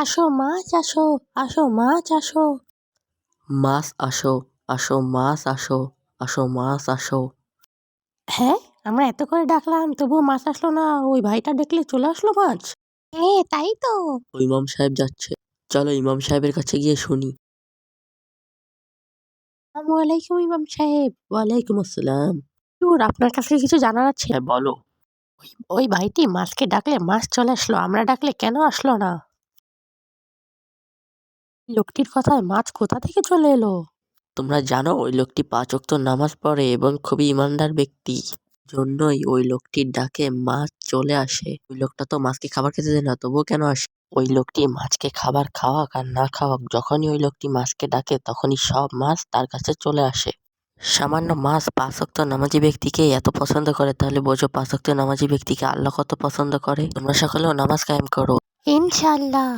আসো মাছ আসো, আসো মাছ আসো। মাছ আসো, আসো মাছ আসো, আসো মাছ আসো। হ্যাঁ, আমরা এত করে ডাকলাম তবুও মাছ আসলো না, ওই ভাইটা দেখলে চলে আসলো মাছ। হ্যাঁ তাই তো। ইমাম সাহেব যাচ্ছে, চলো ইমাম সাহেবের কাছে গিয়ে শুনি। আসসালামু আলাইকুম ইমাম সাহেব। ওয়ালাইকুম আসসালাম। আপনার কাছে কিছু জানার আছে। হ্যাঁ বলো। ওই ভাইটি মাছকে ডাকলে মাছ চলে আসলো, আমরা ডাকলে কেন আসলো না? লোকটির কথায় মাছ কোথা থেকে চলে এলো? তোমরা জানো ওই লোকটি ৫ ওয়াক্ত নামাজ পড়ে এবং খুবই ইমানদার ব্যক্তি, জন্যই ওই লোকটির ডাকে মাছ চলে আসে। ওই লোকটা তো মাছকে খাবার খেতে দেয় না, তবুও কেন আসে? ওই লোকটি মাছকে খাবার খাওয়াক আর না খাওয়াক, যখনই ওই লোকটি মাছকে ডাকে তখনই সব মাছ তার কাছে চলে আসে। সামান্য মাছ ৫ ওয়াক্ত নামাজি ব্যক্তিকে এত পছন্দ করে, তাহলে বোঝো ৫ ওয়াক্ত নামাজি ব্যক্তিকে আল্লাহ কত পছন্দ করে। তোমরা সকলেও নামাজ কায়েম করো। ইনশাআল্লাহ।